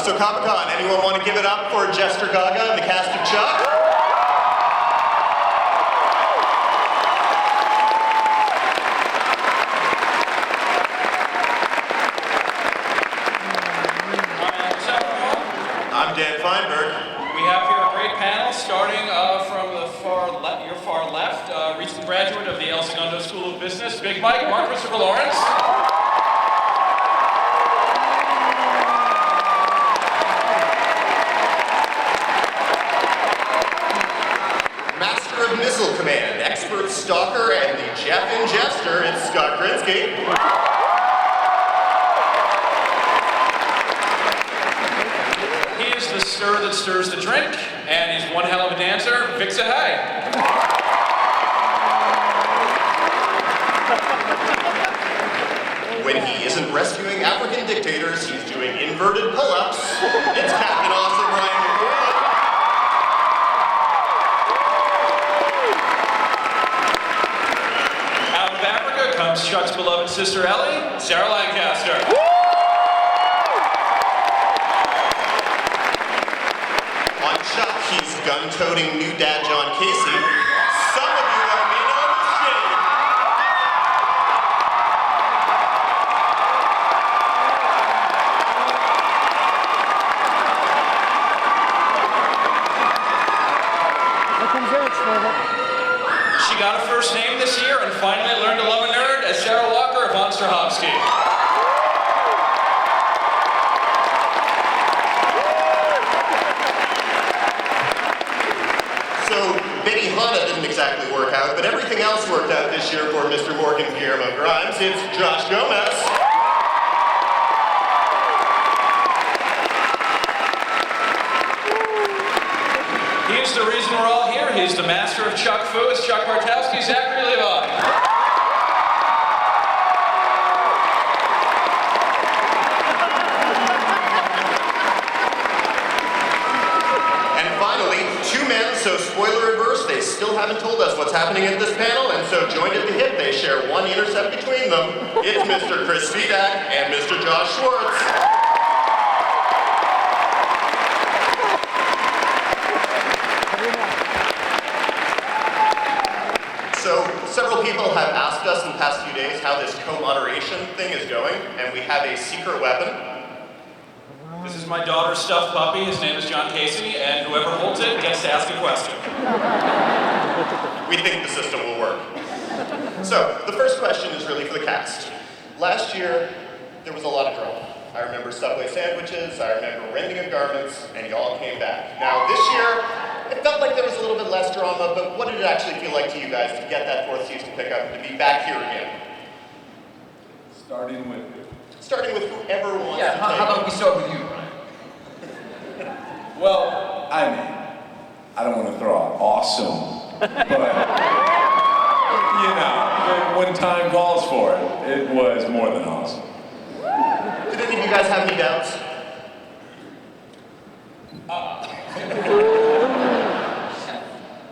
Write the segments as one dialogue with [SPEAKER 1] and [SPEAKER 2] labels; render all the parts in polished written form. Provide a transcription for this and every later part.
[SPEAKER 1] So Comic-Con, anyone want to give it up for Jester Gaga and the cast of Chuck? I'm Dan Feinberg.
[SPEAKER 2] We have here a great panel starting from the your far left, recent graduate of the El Segundo School of Business, Big Mike, Mark Christopher Lawrence.
[SPEAKER 1] Master of Missile Command, expert stalker, and the Jeff in Jester, it's Scott Krinsky.
[SPEAKER 2] He is the stir that stirs the drink, and he's one hell of a dancer, Vic Zahay.
[SPEAKER 1] When he isn't rescuing African dictators, he's doing inverted pull-ups. It's Captain Awesome Ryan McCoy.
[SPEAKER 2] Out of Africa comes Chuck's beloved sister Ellie, Sarah Lancaster.
[SPEAKER 1] On Chuck, he's gun-toting new dad John Casey. Some of you may know him as Shane.
[SPEAKER 2] She got a first name this year and finally learned to love a nerd as Sarah Walker of Von Strahovski.
[SPEAKER 1] So Betty Hanna didn't exactly work out, but everything else worked out this year for Mr. Morgan Guillermo Grimes. It's Josh Gomez.
[SPEAKER 2] He's the reason we're all here. He's the master of Chuck Fu. It's Chuck Bartowski, Zachary Levi.
[SPEAKER 1] And finally, two men so spoiler adverse they still haven't told us what's happening at this panel, and so joined at the hip they share one intercept between them. It's Mr. Chris Vidak and Mr. Josh Schwartz. So several people have asked us in the past few days how this co-moderation thing is going, and we have a secret weapon.
[SPEAKER 2] This is my daughter's stuffed puppy. His name is John Casey, and whoever holds it gets to ask a question.
[SPEAKER 1] We think the system will work. So, the first question is really for the cast. Last year, there was a lot of drama. I remember Subway sandwiches, I remember rending of garments, and y'all came back. Now, this year, it felt like there was a little bit less drama, but what did it actually feel like to you guys to get that fourth season pickup and to be back here again?
[SPEAKER 3] Starting with
[SPEAKER 1] whoever wants to take
[SPEAKER 4] how about we start with you, Brian?
[SPEAKER 3] Well, I don't want to throw out awesome, but, you know, when time calls for it, it was more than awesome.
[SPEAKER 1] Did any of you guys have any doubts?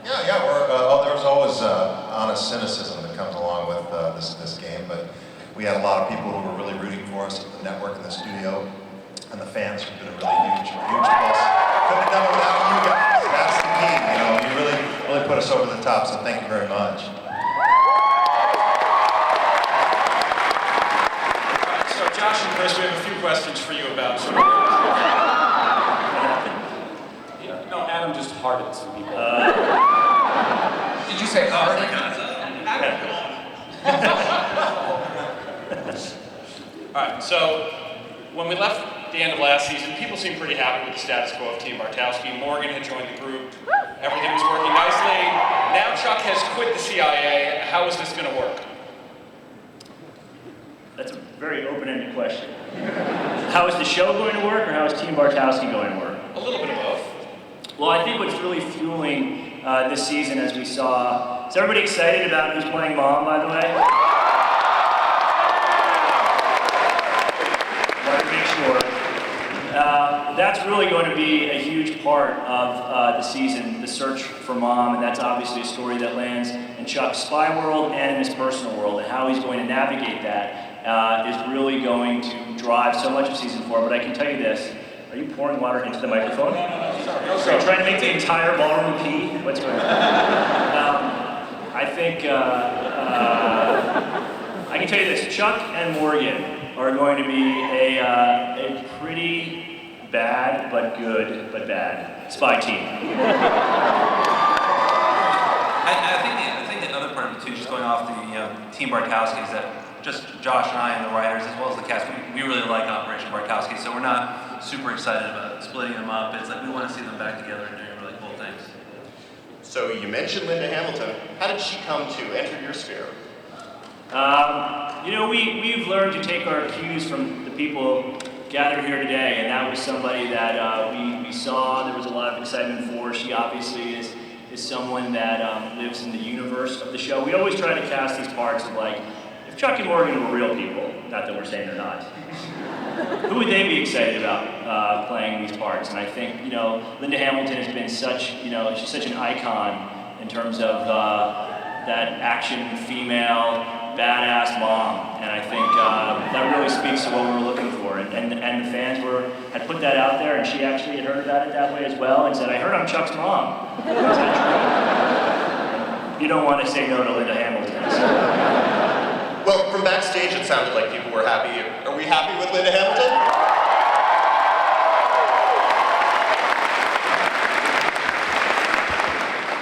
[SPEAKER 5] Yeah, there's always honest cynicism that comes along with this game, but we had a lot of people who were really rooting for us at the network and the studio, and the fans have been a really huge plus. Couldn't have done it without you guys. That's the key. You know, you really put us over the top. So thank you very much.
[SPEAKER 2] So Josh and Chris, we have a few questions for you about.
[SPEAKER 6] No, Adam just hearted some people.
[SPEAKER 4] Did you say hearted?
[SPEAKER 2] All right, so when we left at the end of last season, people seemed pretty happy with the status quo of Team Bartowski. Morgan had joined the group. Everything was working nicely. Now Chuck has quit the CIA. How is this going to work?
[SPEAKER 7] That's a very open-ended question. How is the show going to work, or how is Team Bartowski going to work?
[SPEAKER 2] A little bit of both.
[SPEAKER 7] Well, I think what's really fueling this season, as we saw, is everybody excited about who's playing Mom, by the way? Want to make sure. That's really going to be a huge part of the season, the search for Mom, and that's obviously a story that lands in Chuck's spy world and in his personal world, and how he's going to navigate that is really going to drive so much of season 4. But I can tell you this, Are you pouring water into the microphone?
[SPEAKER 2] Sorry.
[SPEAKER 7] Are you trying to make the entire ballroom pee? What's going on? I think I can tell you this: Chuck and Morgan are going to be a pretty bad but good but bad spy team.
[SPEAKER 8] I think the other part of it too, just going off the Team Bartowski, is that just Josh and I and the writers, as well as the cast, we really like Operation Bartowski, so we're not super excited about splitting them up. It's like we want to see them back together and doing really cool things.
[SPEAKER 1] So you mentioned Linda Hamilton. How did she come to enter your sphere?
[SPEAKER 7] We've learned to take our cues from the people gathered here today, and that was somebody that we saw there was a lot of excitement for. She obviously is someone that lives in the universe of the show. We always try to cast these parts of like, if Chuck and Morgan were real people, not that we're saying they're not, who would they be excited about playing these parts? And I think, Linda Hamilton has been she's such an icon in terms of that action female, badass mom. And I think that really speaks to what we were looking for. And the fans had put that out there, and she actually had heard about it that way as well, and said, I heard I'm Chuck's mom. Is that true? You don't want to say no to Linda Hamilton. So.
[SPEAKER 1] Well, from backstage, it sounded like people were happy. Are we happy with Linda Hamilton?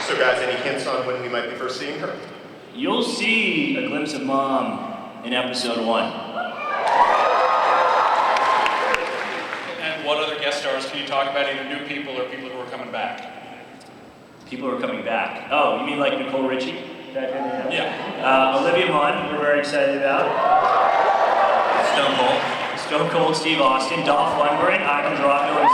[SPEAKER 1] So guys, any hints on when we might be first seeing her?
[SPEAKER 7] You'll see a glimpse of Mom in episode 1.
[SPEAKER 2] And what other guest stars can you talk about, either new people or people who are coming back?
[SPEAKER 7] People are coming back. Oh, you mean like Nicole Richie?
[SPEAKER 2] Yeah.
[SPEAKER 7] Olivia Munn, we're very excited about. Stone Cold Steve Austin, Dolph Lundgren, Ivan Drago, and